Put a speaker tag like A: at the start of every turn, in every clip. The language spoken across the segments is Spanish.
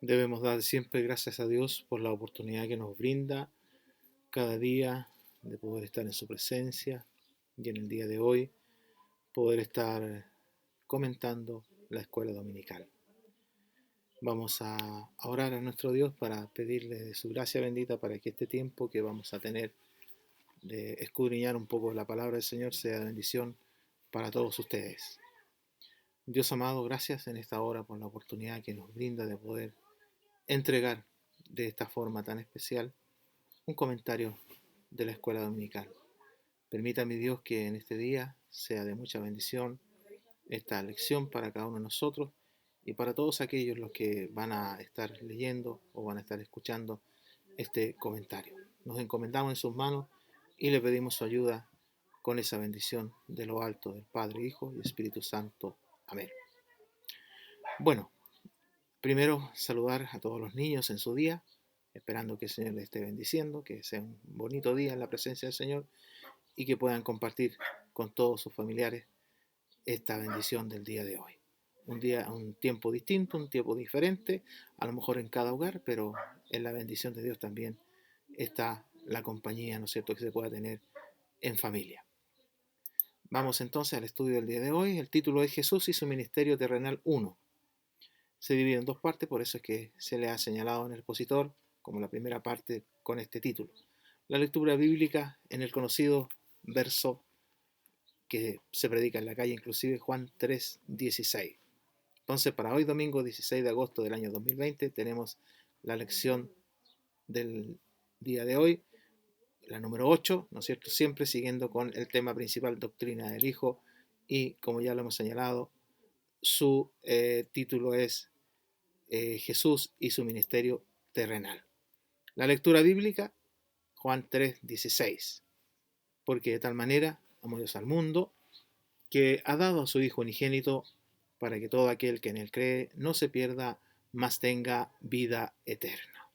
A: Debemos dar siempre gracias a Dios por la oportunidad que nos brinda cada día de poder estar en su presencia y en el día de hoy poder estar comentando la escuela dominical. Vamos a orar a nuestro Dios para pedirle de su gracia bendita para que este tiempo que vamos a tener de escudriñar un poco la palabra del Señor sea de bendición para todos ustedes. Dios amado, gracias en esta hora por la oportunidad que nos brinda de poder entregar de esta forma tan especial un comentario de la escuela dominical. Permítame Dios que en este día sea de mucha bendición esta lección para cada uno de nosotros y para todos aquellos los que van a estar leyendo o van a estar escuchando este comentario. Nos encomendamos en sus manos y le pedimos su ayuda con esa bendición de lo alto del Padre, Hijo y Espíritu Santo. Amén. Bueno, primero saludar a todos los niños en su día, esperando que el Señor les esté bendiciendo, que sea un bonito día en la presencia del Señor y que puedan compartir con todos sus familiares esta bendición del día de hoy. Un tiempo distinto, un tiempo diferente, a lo mejor en cada hogar, pero en la bendición de Dios también está la compañía, ¿no es cierto?, que se pueda tener en familia. Vamos entonces al estudio del día de hoy. El título es Jesús y su ministerio terrenal 1. Se divide en dos partes, por eso es que se le ha señalado en el expositor como la primera parte con este título. La lectura bíblica en el conocido verso que se predica en la calle, inclusive Juan 3:16. Entonces, para hoy domingo 16 de agosto del año 2020 tenemos la lección del día de hoy, la número 8, ¿no es cierto? Siempre siguiendo con el tema principal, doctrina del Hijo, y como ya lo hemos señalado, su título es Jesús y su ministerio terrenal. La lectura bíblica, Juan 3:16. Porque de tal manera amó Dios al mundo, que ha dado a su Hijo unigénito, para que todo aquel que en él cree no se pierda, mas tenga vida eterna.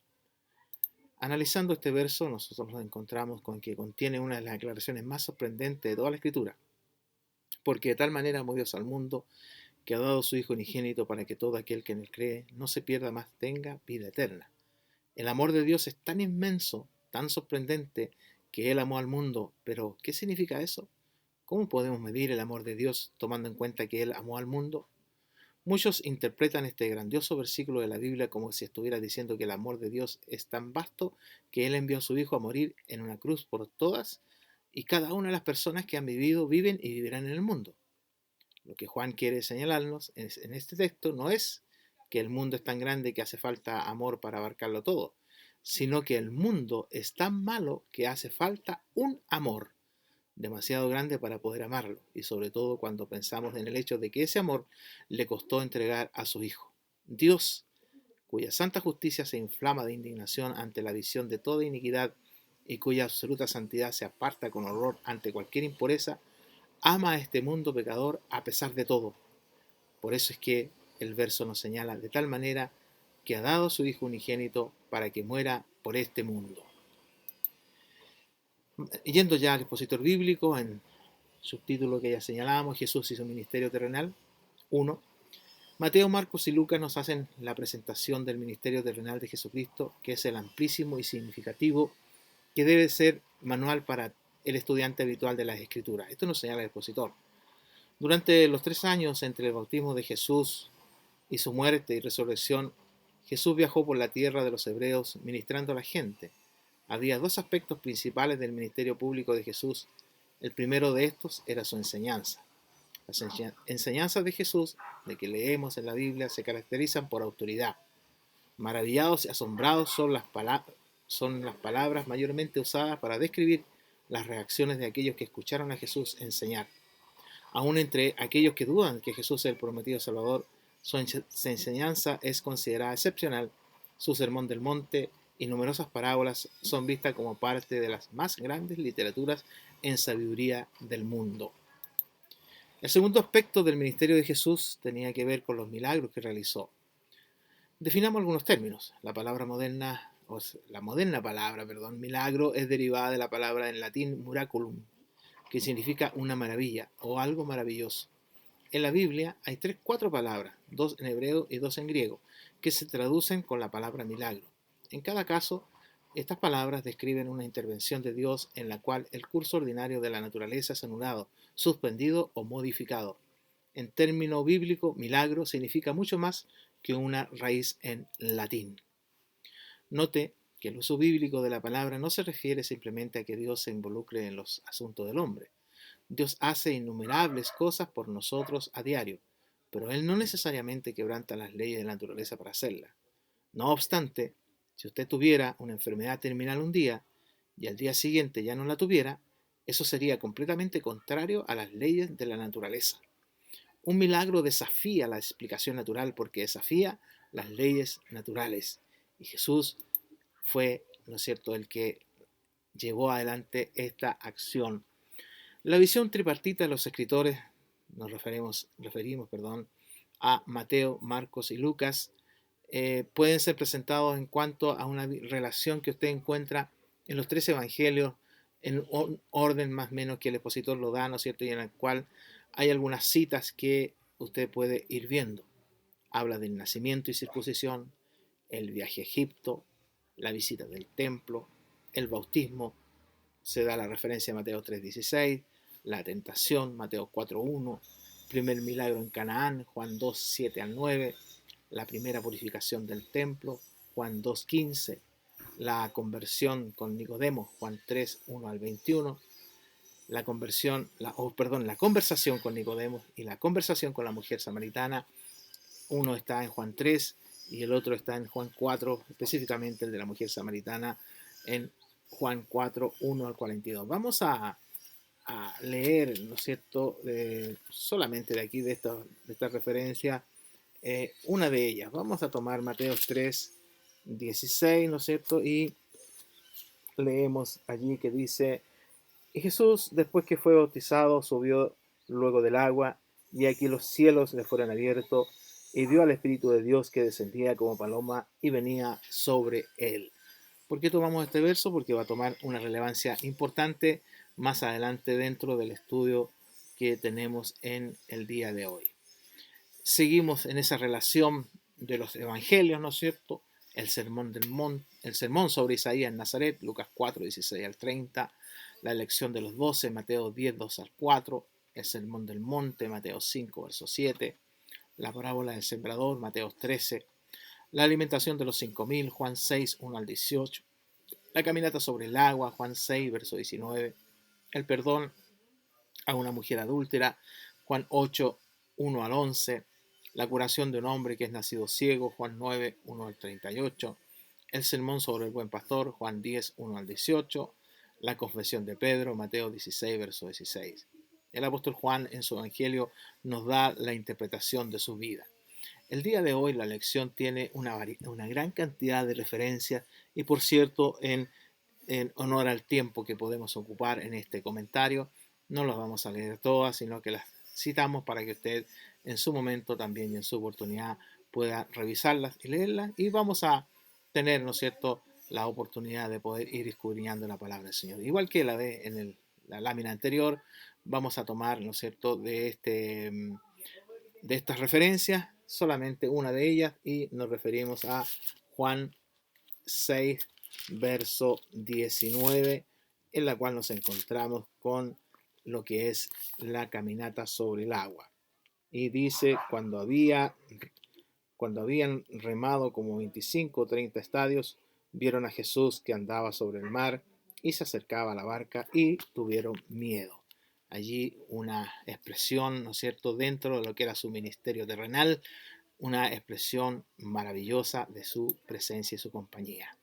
A: Analizando este verso, nosotros nos encontramos con que contiene una de las declaraciones más sorprendentes de toda la Escritura. Porque de tal manera amó Dios al mundo, que ha dado a su Hijo unigénito, para que todo aquel que en él cree no se pierda, mas tenga vida eterna. El amor de Dios es tan inmenso, tan sorprendente, que Él amó al mundo. Pero, ¿qué significa eso? ¿Cómo podemos medir el amor de Dios tomando en cuenta que Él amó al mundo? Muchos interpretan este grandioso versículo de la Biblia como si estuviera diciendo que el amor de Dios es tan vasto que Él envió a su Hijo a morir en una cruz por todas y cada una de las personas que han vivido, viven y vivirán en el mundo. Lo que Juan quiere señalarnos en este texto no es que el mundo es tan grande que hace falta amor para abarcarlo todo, sino que el mundo es tan malo que hace falta un amor demasiado grande para poder amarlo, y sobre todo cuando pensamos en el hecho de que ese amor le costó entregar a su Hijo. Dios, cuya santa justicia se inflama de indignación ante la visión de toda iniquidad y cuya absoluta santidad se aparta con horror ante cualquier impureza, ama a este mundo pecador a pesar de todo. Por eso es que el verso nos señala de tal manera que ha dado a su Hijo unigénito para que muera por este mundo. Yendo ya al expositor bíblico, en subtítulo que ya señalábamos, Jesús y su ministerio terrenal, 1. Mateo, Marcos y Lucas nos hacen la presentación del ministerio terrenal de Jesucristo, que es el amplísimo y significativo que debe ser manual para el estudiante habitual de las Escrituras. Esto nos señala el expositor. Durante los 3 años entre el bautismo de Jesús y su muerte y resurrección, Jesús viajó por la tierra de los hebreos ministrando a la gente. Había dos aspectos principales del ministerio público de Jesús. El primero de estos era su enseñanza. Las enseñanzas de Jesús, de que leemos en la Biblia, se caracterizan por autoridad. Maravillados y asombrados son las palabras mayormente usadas para describir las reacciones de aquellos que escucharon a Jesús enseñar. Aún entre aquellos que dudan que Jesús es el prometido Salvador, su enseñanza es considerada excepcional. Su sermón del monte y numerosas parábolas son vistas como parte de las más grandes literaturas en sabiduría del mundo. El segundo aspecto del ministerio de Jesús tenía que ver con los milagros que realizó. Definamos algunos términos. La moderna palabra, milagro, es derivada de la palabra en latín miraculum, que significa una maravilla o algo maravilloso. En la Biblia hay cuatro palabras, dos en hebreo y dos en griego, que se traducen con la palabra milagro. En cada caso, estas palabras describen una intervención de Dios en la cual el curso ordinario de la naturaleza es anulado, suspendido o modificado. En término bíblico, milagro significa mucho más que una raíz en latín. Note que el uso bíblico de la palabra no se refiere simplemente a que Dios se involucre en los asuntos del hombre. Dios hace innumerables cosas por nosotros a diario, pero Él no necesariamente quebranta las leyes de la naturaleza para hacerlas. No obstante, si usted tuviera una enfermedad terminal un día y al día siguiente ya no la tuviera, eso sería completamente contrario a las leyes de la naturaleza. Un milagro desafía la explicación natural porque desafía las leyes naturales. Y Jesús fue, ¿no es cierto?, el que llevó adelante esta acción. La visión tripartita de los escritores, nos referimos a Mateo, Marcos y Lucas, pueden ser presentados en cuanto a una relación que usted encuentra en los tres evangelios, en un orden más o menos que el expositor lo da, ¿no es cierto?, y en el cual hay algunas citas que usted puede ir viendo. Habla del nacimiento y circuncisión, el viaje a Egipto, la visita del templo, el bautismo, se da la referencia a Mateo 3:16, la tentación, Mateo 4:1, primer milagro en Canaán, Juan 2:7 al 9, la primera purificación del templo, Juan 2:15, la conversión con Nicodemo, Juan 3:1 al 21, la conversación con Nicodemo y la conversación con la mujer samaritana. Uno está en Juan 3 y el otro está en Juan 4, específicamente el de la mujer samaritana en Juan 4, 1 al 42. Vamos a leer, ¿no es cierto?, solamente de aquí, de esta referencia, una de ellas. Vamos a tomar Mateo 3, 16, ¿no es cierto?, y leemos allí que dice: y Jesús, después que fue bautizado, subió luego del agua, y aquí los cielos le fueron abiertos, y vio al Espíritu de Dios que descendía como paloma y venía sobre él. ¿Por qué tomamos este verso? Porque va a tomar una relevancia importante más adelante dentro del estudio que tenemos en el día de hoy. Seguimos en esa relación de los evangelios, ¿no es cierto? El sermón sobre Isaías en Nazaret, Lucas 4, 16 al 30, la elección de los 12, Mateo 10, 2 al 4, el sermón del monte, Mateo 5, verso 7, la parábola del sembrador, Mateo 13, la alimentación de los 5.000, Juan 6, 1 al 18, la caminata sobre el agua, Juan 6, verso 19, el perdón a una mujer adúltera, Juan 8, 1 al 11, la curación de un hombre que es nacido ciego, Juan 9, 1 al 38, el sermón sobre el buen pastor, Juan 10, 1 al 18, la confesión de Pedro, Mateo 16, verso 16. El apóstol Juan en su evangelio nos da la interpretación de su vida. El día de hoy la lección tiene una gran cantidad de referencias y, por cierto, en honor al tiempo que podemos ocupar en este comentario, no las vamos a leer todas, sino que las citamos para que usted en su momento también y en su oportunidad pueda revisarlas y leerlas, y vamos a tener, ¿no es cierto?, la oportunidad de poder ir escudriñando la palabra del Señor. Igual que la lámina anterior, vamos a tomar, ¿no es cierto?, de estas referencias, solamente una de ellas, y nos referimos a Juan 6, verso 19, en la cual nos encontramos con lo que es la caminata sobre el agua. Y dice: cuando habían remado como 25 o 30 estadios, vieron a Jesús que andaba sobre el mar y se acercaba a la barca y tuvieron miedo. Allí una expresión, ¿no es cierto?, dentro de lo que era su ministerio terrenal, una expresión maravillosa de su presencia y su compañía.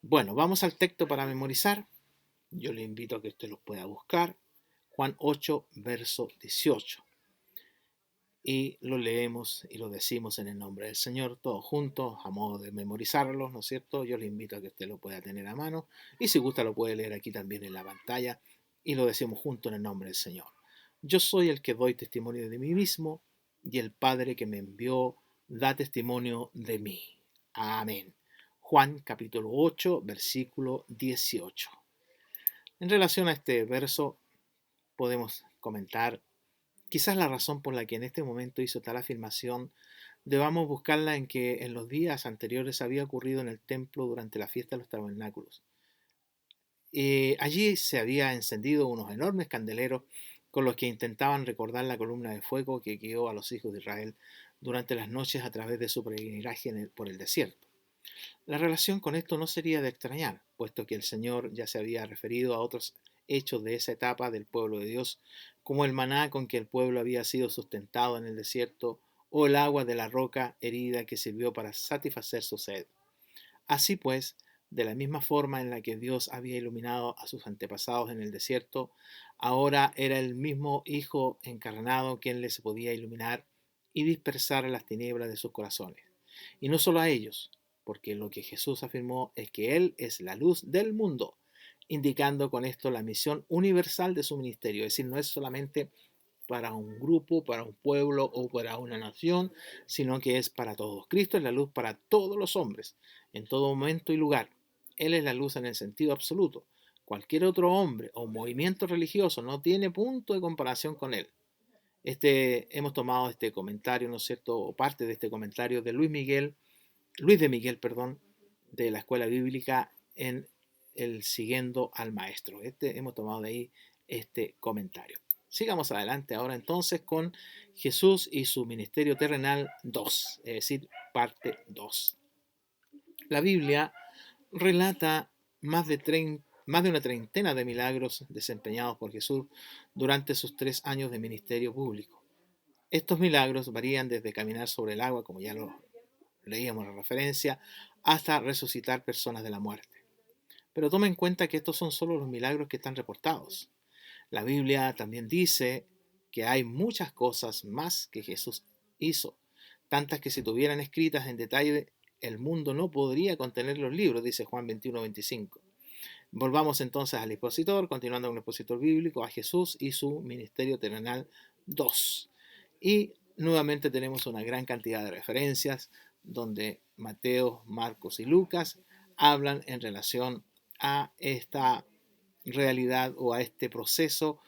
A: Bueno, vamos al texto para memorizar. Yo le invito a que usted lo pueda buscar. Juan 8, verso 18. Y lo leemos y lo decimos en el nombre del Señor, todos juntos, a modo de memorizarlo, ¿no es cierto? Yo le invito a que usted lo pueda tener a mano, y si gusta lo puede leer aquí también en la pantalla, y lo decimos juntos en el nombre del Señor. Yo soy el que doy testimonio de mí mismo, y el Padre que me envió da testimonio de mí. Amén. Juan capítulo 8, versículo 18. En relación a este verso podemos comentar Quizás la razón por la que en este momento hizo tal afirmación debamos buscarla en que en los días anteriores había ocurrido en el templo durante la fiesta de los tabernáculos. Allí se había encendido unos enormes candeleros con los que intentaban recordar la columna de fuego que guió a los hijos de Israel durante las noches a través de su peregrinaje por el desierto. La relación con esto no sería de extrañar, puesto que el Señor ya se había referido a otros hechos de esa etapa del pueblo de Dios, como el maná con que el pueblo había sido sustentado en el desierto, o el agua de la roca herida que sirvió para satisfacer su sed. Así pues, de la misma forma en la que Dios había iluminado a sus antepasados en el desierto, ahora era el mismo Hijo encarnado quien les podía iluminar y dispersar las tinieblas de sus corazones. Y no solo a ellos, porque lo que Jesús afirmó es que Él es la luz del mundo, indicando con esto la misión universal de su ministerio, es decir, no es solamente para un grupo, para un pueblo o para una nación, sino que es para todos. Cristo es la luz para todos los hombres, en todo momento y lugar. Él es la luz en el sentido absoluto. Cualquier otro hombre o movimiento religioso no tiene punto de comparación con él. Hemos tomado este comentario, ¿no es cierto?, o parte de este comentario de Luis de Miguel, perdón, de la Escuela Bíblica en el Siguiendo al Maestro. Hemos tomado de ahí este comentario. Sigamos adelante ahora entonces con Jesús y su ministerio terrenal 2, es decir, parte 2. La Biblia relata más de una treintena de milagros desempeñados por Jesús durante sus 3 años de ministerio público. Estos milagros varían desde caminar sobre el agua, como ya lo leíamos en la referencia, hasta resucitar personas de la muerte. Pero toma en cuenta que estos son solo los milagros que están reportados. La Biblia también dice que hay muchas cosas más que Jesús hizo, tantas que si tuvieran escritas en detalle, el mundo no podría contener los libros, dice Juan 21:25. Volvamos entonces al expositor, continuando con el expositor bíblico, a Jesús y su ministerio terrenal 2. Y nuevamente tenemos una gran cantidad de referencias donde Mateo, Marcos y Lucas hablan en relación a esta realidad o a este proceso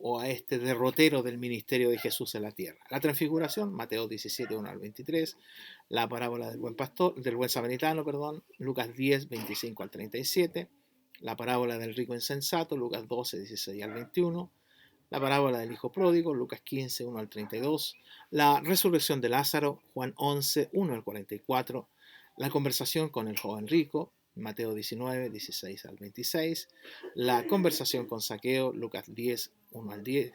A: o a este derrotero del ministerio de Jesús en la tierra. La transfiguración, Mateo 17, 1 al 23, la parábola del buen pastor, del buen samaritano, perdón, Lucas 10, 25 al 37, la parábola del rico insensato, Lucas 12, 16 al 21, la parábola del hijo pródigo, Lucas 15, 1 al 32, la resurrección de Lázaro, Juan 11, 1 al 44, la conversación con el joven rico, Mateo 19, 16 al 26, la conversación con Zaqueo, Lucas 10, 1 al 10,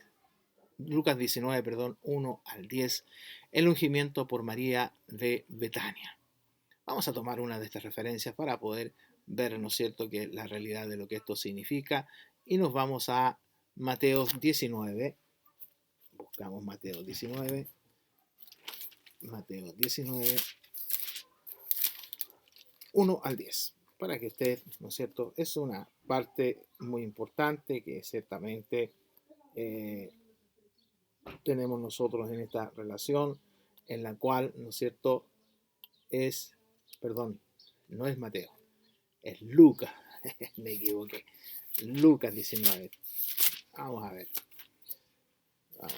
A: Lucas 19, perdón, 1 al 10, el ungimiento por María de Betania. Vamos a tomar una de estas referencias para poder ver, ¿no es cierto?, que la realidad de lo que esto significa, y nos vamos a Mateo 19, buscamos Mateo 19, 1 al 10, para que usted, ¿no es cierto?, es una parte muy importante que ciertamente tenemos nosotros en esta relación, en la cual, ¿no es cierto?, no es Mateo, es Lucas, me equivoqué, Lucas 19. Vamos a ver,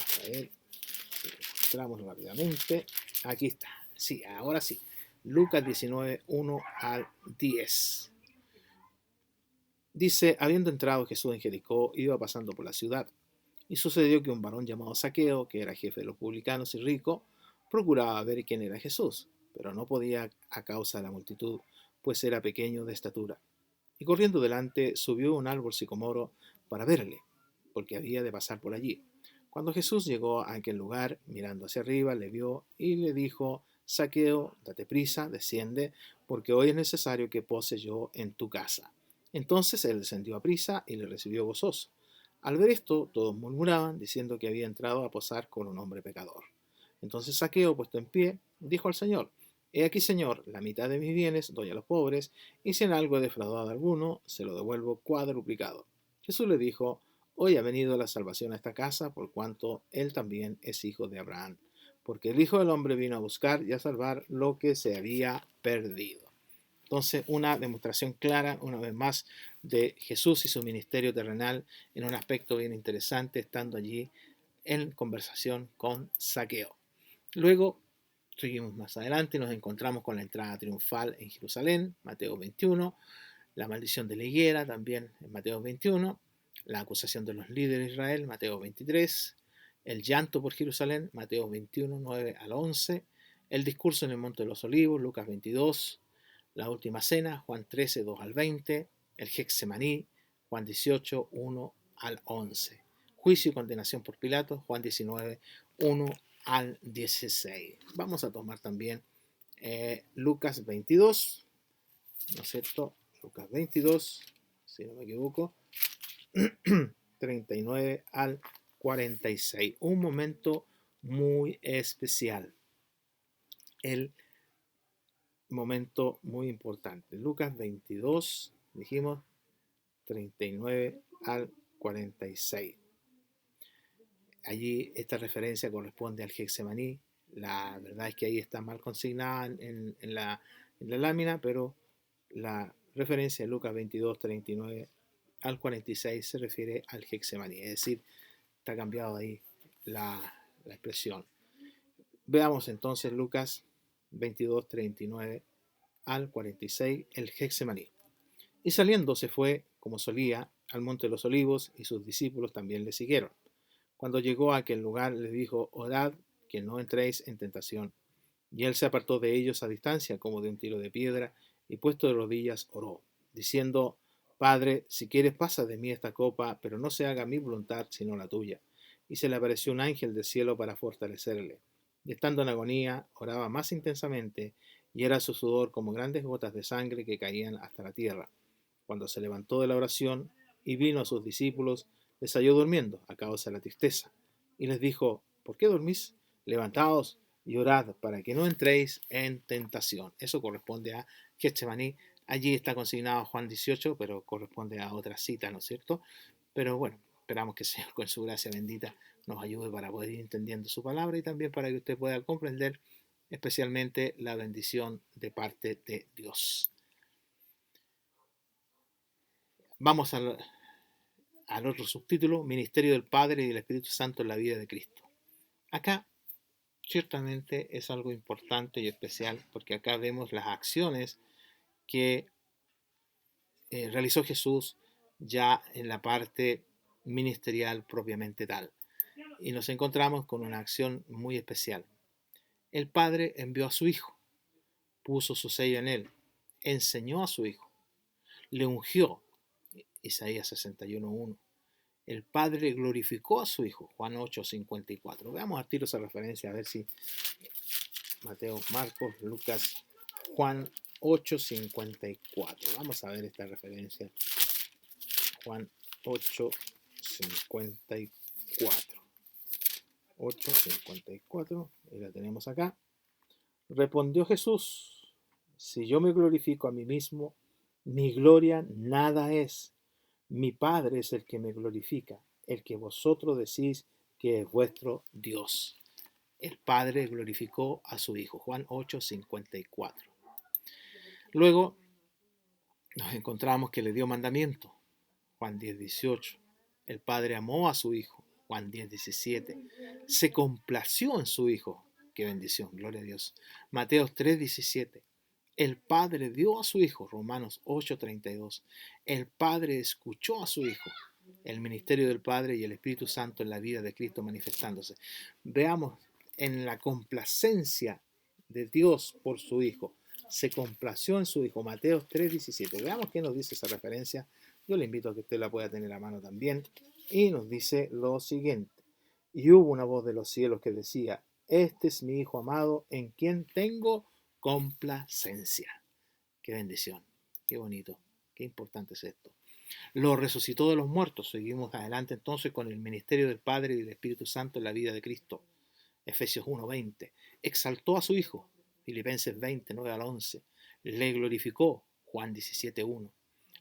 A: si lo encontramos rápidamente. Aquí está, sí, ahora sí, Lucas 19, 1 al 10. Dice, habiendo entrado Jesús en Jericó, iba pasando por la ciudad, y sucedió que un varón llamado Zaqueo, que era jefe de los publicanos y rico, procuraba ver quién era Jesús, pero no podía a causa de la multitud, pues era pequeño de estatura. Y corriendo delante, subió un árbol sicomoro para verle, porque había de pasar por allí. Cuando Jesús llegó a aquel lugar, mirando hacia arriba, le vio y le dijo, Zaqueo, date prisa, desciende, porque hoy es necesario que pose yo en tu casa. Entonces él descendió a prisa y le recibió gozoso. Al ver esto, todos murmuraban, diciendo que había entrado a posar con un hombre pecador. Entonces Zaqueo, puesto en pie, dijo al Señor, He aquí, Señor, la mitad de mis bienes doy a los pobres, y si en algo he defraudado a alguno, se lo devuelvo cuadruplicado. Jesús le dijo, Hoy ha venido la salvación a esta casa, por cuanto él también es hijo de Abraham, porque el Hijo del Hombre vino a buscar y a salvar lo que se había perdido. Entonces, una demostración clara, una vez más, de Jesús y su ministerio terrenal en un aspecto bien interesante, estando allí en conversación con Zaqueo. Luego seguimos más adelante y nos encontramos con la entrada triunfal en Jerusalén, Mateo 21, la maldición de la higuera también en Mateo 21, la acusación de los líderes de Israel, Mateo 23, el llanto por Jerusalén, Mateo 21, 9 al 11, el discurso en el Monte de los Olivos, Lucas 22, la última cena, Juan 13, 2 al 20, el Getsemaní, Juan 18, 1 al 11, juicio y condenación por Pilato, Juan 19, 1 al 16. Vamos a tomar también Lucas 22, ¿no es cierto? Lucas 22, si no me equivoco, 39 al 46. Un momento muy especial. El momento muy importante. Lucas 22, dijimos, 39 al 46. Allí esta referencia corresponde al Getsemaní. La verdad es que ahí está mal consignada en la lámina, pero la referencia de Lucas 22, 39 al 46 se refiere al Getsemaní, es decir, está cambiado ahí la expresión. Veamos entonces Lucas 22, 39 al 46, el Getsemaní. Y saliendo se fue, como solía, al monte de los olivos, y sus discípulos también le siguieron. Cuando llegó a aquel lugar, les dijo: orad que no entréis en tentación. Y él se apartó de ellos a distancia, como de un tiro de piedra, y puesto de rodillas oró, diciendo: Padre, si quieres pasa de mí esta copa, pero no se haga mi voluntad sino la tuya. Y se le apareció un ángel del cielo para fortalecerle. Y estando en agonía, oraba más intensamente, y era su sudor como grandes gotas de sangre que caían hasta la tierra. Cuando se levantó de la oración y vino a sus discípulos, les halló durmiendo a causa de la tristeza. Y les dijo: ¿por qué dormís? Levantaos y orad para que no entréis en tentación. Eso corresponde a Getsemaní. Allí está consignado Juan 18, pero corresponde a otra cita, ¿no es cierto? Pero bueno, esperamos que el Señor con su gracia bendita nos ayude para poder ir entendiendo su palabra y también para que usted pueda comprender especialmente la bendición de parte de Dios. Vamos al otro subtítulo: Ministerio del Padre y del Espíritu Santo en la vida de Cristo. Acá ciertamente es algo importante y especial, porque acá vemos las acciones que realizó Jesús ya en la parte ministerial propiamente tal. Y nos encontramos con una acción muy especial. El Padre envió a su Hijo, puso su sello en él, enseñó a su Hijo, le ungió, Isaías 61:1. El Padre glorificó a su Hijo, Juan 8:54. Veamos al tiro esa referencia, a ver si Mateo, Marcos, Lucas, Juan 8:54. Vamos a ver esta referencia. Juan 8:54. 8:54, y la tenemos acá. Respondió Jesús: si yo me glorifico a mí mismo, mi gloria nada es. Mi Padre es el que me glorifica, el que vosotros decís que es vuestro Dios. El Padre glorificó a su Hijo. Juan 8:54. Luego nos encontramos que le dio mandamiento. Juan 10:18. El Padre amó a su Hijo. Juan 10:17. Se complació en su Hijo. Qué bendición, gloria a Dios. Mateo 3:17. El Padre dio a su Hijo. Romanos 8:32. El Padre escuchó a su Hijo. El ministerio del Padre y el Espíritu Santo en la vida de Cristo manifestándose. Veamos en la complacencia de Dios por su Hijo. Se complació en su Hijo. Mateo 3:17. Veamos qué nos dice esa referencia. Yo le invito a que usted la pueda tener a mano también. Y nos dice lo siguiente: y hubo una voz de los cielos que decía: este es mi Hijo amado, en quien tengo complacencia. Qué bendición, qué bonito, qué importante es esto. Lo resucitó de los muertos. Seguimos adelante entonces con el ministerio del Padre y del Espíritu Santo en la vida de Cristo. Efesios 1:20. Exaltó a su Hijo. Filipenses 20:9 al 11. Le glorificó. Juan 17:1.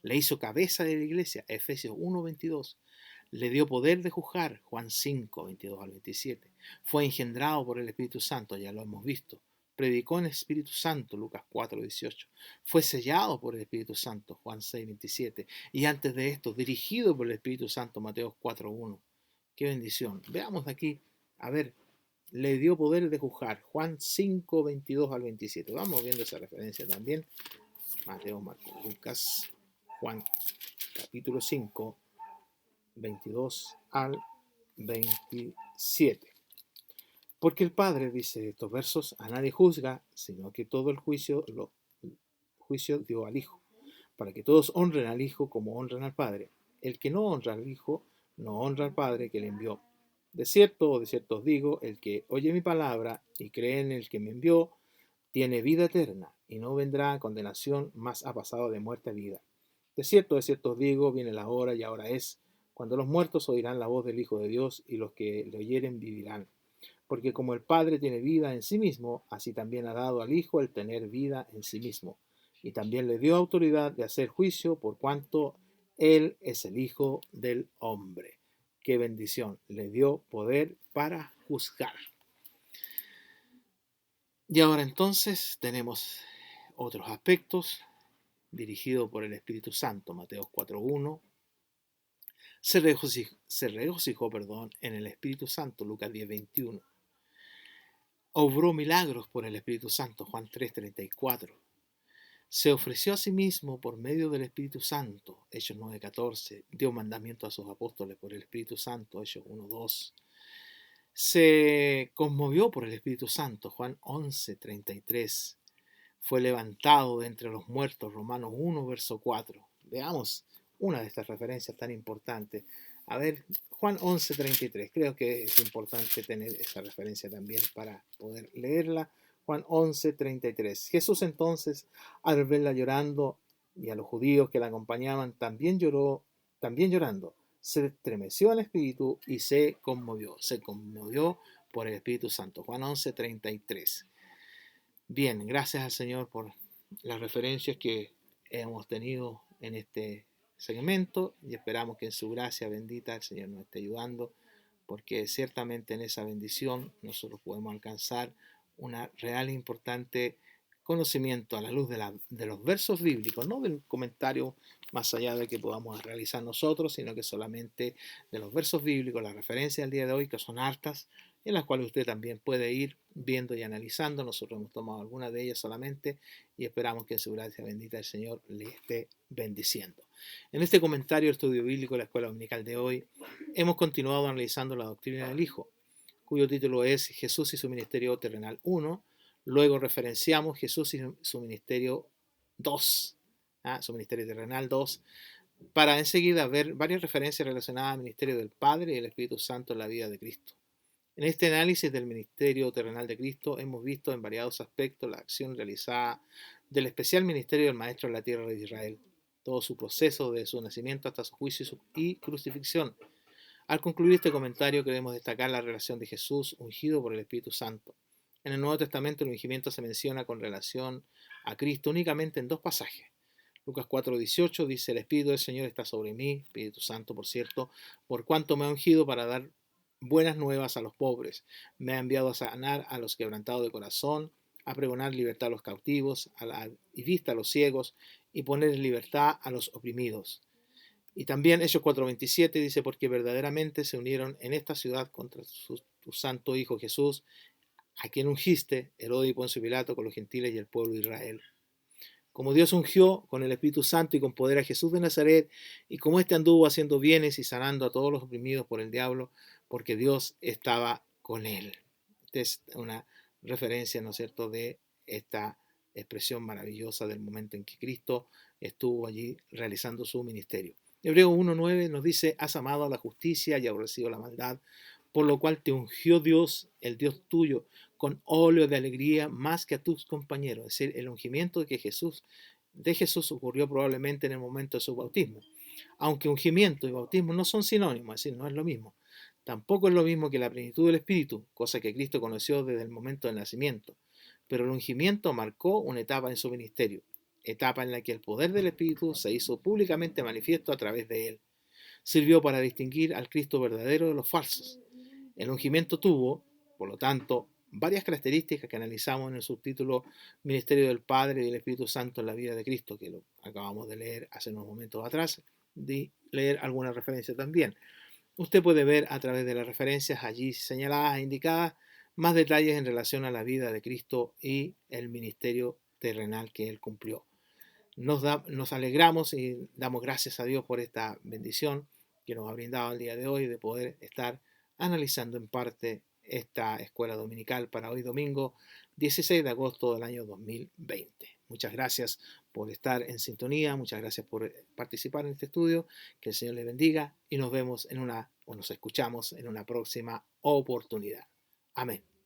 A: Le hizo cabeza de la iglesia. Efesios 1:22. Le dio poder de juzgar. Juan 5:22 al 27. Fue engendrado por el Espíritu Santo. Ya lo hemos visto. Predicó en el Espíritu Santo. Lucas 4:18. Fue sellado por el Espíritu Santo. Juan 6:27. Y antes de esto, dirigido por el Espíritu Santo. Mateo 4:1. Qué bendición. Veamos aquí, a ver, le dio poder de juzgar. Juan 5, 22 al 27. Vamos viendo esa referencia también. Mateo, Marcos, Lucas, Juan, capítulo 5, 22 al 27. Porque el Padre, dice estos versos, a nadie juzga, sino que todo el juicio dio al Hijo, para que todos honren al Hijo como honran al Padre. El que no honra al Hijo, no honra al Padre que le envió. De cierto os digo, el que oye mi palabra y cree en el que me envió, tiene vida eterna, y no vendrá a condenación, mas ha pasado de muerte a vida. De cierto os digo, viene la hora y ahora es, cuando los muertos oirán la voz del Hijo de Dios, y los que le oyeren vivirán. Porque como el Padre tiene vida en sí mismo, así también ha dado al Hijo el tener vida en sí mismo. Y también le dio autoridad de hacer juicio por cuanto Él es el Hijo del hombre. Qué bendición. Le dio poder para juzgar. Y ahora entonces tenemos otros aspectos dirigidos por el Espíritu Santo. Mateo 4.1. Se regocijó, en el Espíritu Santo. Lucas 10.21. Obró milagros por el Espíritu Santo. Juan 3.34. Se ofreció a sí mismo por medio del Espíritu Santo. Hechos 9.14. Dio mandamiento a sus apóstoles por el Espíritu Santo. Hechos 1.2. Se conmovió por el Espíritu Santo. Juan 11.33. Fue levantado de entre los muertos. Romanos 1, verso 4. Veamos una de estas referencias tan importantes. A ver, Juan 11.33. Creo que es importante tener esa referencia también para poder leerla. Juan 11.33. Jesús entonces, al verla llorando y a los judíos que la acompañaban, también llorando, se estremeció el espíritu y se conmovió por el Espíritu Santo. Juan 11.33. Bien, gracias al Señor por las referencias que hemos tenido en este segmento y esperamos que en su gracia bendita el Señor nos esté ayudando, porque ciertamente en esa bendición nosotros podemos alcanzar una real e importante conocimiento a la luz de los versos bíblicos, no del comentario más allá de que podamos realizar nosotros, sino que solamente de los versos bíblicos, las referencias del día de hoy, que son hartas, en las cuales usted también puede ir viendo y analizando. Nosotros hemos tomado algunas de ellas solamente y esperamos que en su gracia bendita el Señor le esté bendiciendo. En este comentario, estudio bíblico de la Escuela Dominical de hoy, hemos continuado analizando la doctrina del Hijo, cuyo título es Jesús y su ministerio terrenal 1. Luego referenciamos Jesús y su ministerio 2, su ministerio terrenal 2, para enseguida ver varias referencias relacionadas al ministerio del Padre y el Espíritu Santo en la vida de Cristo. En este análisis del ministerio terrenal de Cristo hemos visto en variados aspectos la acción realizada del especial ministerio del Maestro en la tierra de Israel, todo su proceso de su nacimiento hasta su juicio y crucifixión. Al concluir este comentario queremos destacar la relación de Jesús ungido por el Espíritu Santo. En el Nuevo Testamento el ungimiento se menciona con relación a Cristo únicamente en dos pasajes. Lucas 4.18 dice: el Espíritu del Señor está sobre mí, Espíritu Santo por cierto, por cuanto me ha ungido para dar buenas nuevas a los pobres, me ha enviado a sanar a los quebrantados de corazón, a pregonar libertad a los cautivos, y vista a los ciegos, y poner en libertad a los oprimidos. Y también Hechos 4.27 dice: porque verdaderamente se unieron en esta ciudad contra tu santo Hijo Jesús, a quien ungiste, Herodes y Poncio Pilato, con los gentiles y el pueblo de Israel. Como Dios ungió con el Espíritu Santo y con poder a Jesús de Nazaret, y como éste anduvo haciendo bienes y sanando a todos los oprimidos por el diablo, porque Dios estaba con él. Esta es una referencia, ¿no es cierto?, de esta expresión maravillosa del momento en que Cristo estuvo allí realizando su ministerio. Hebreo 1.9 nos dice: has amado a la justicia y aborrecido la maldad, por lo cual te ungió Dios, el Dios tuyo, con óleo de alegría más que a tus compañeros. Es decir, el ungimiento de Jesús ocurrió probablemente en el momento de su bautismo. Aunque ungimiento y bautismo no son sinónimos, es decir, no es lo mismo. Tampoco es lo mismo que la plenitud del Espíritu, cosa que Cristo conoció desde el momento del nacimiento. Pero el ungimiento marcó una etapa en su ministerio, etapa en la que el poder del Espíritu se hizo públicamente manifiesto a través de él. Sirvió para distinguir al Cristo verdadero de los falsos. El ungimiento tuvo, por lo tanto, varias características que analizamos en el subtítulo Ministerio del Padre y del Espíritu Santo en la vida de Cristo, que lo acabamos de leer hace unos momentos atrás, de leer alguna referencia también. Usted puede ver a través de las referencias allí señaladas e indicadas más detalles en relación a la vida de Cristo y el ministerio terrenal que Él cumplió. Nos alegramos y damos gracias a Dios por esta bendición que nos ha brindado el día de hoy de poder estar analizando en parte esta escuela dominical para hoy domingo 16 de agosto del año 2020. Muchas gracias por estar en sintonía, muchas gracias por participar en este estudio, que el Señor les bendiga y nos vemos o nos escuchamos en una próxima oportunidad. Amén.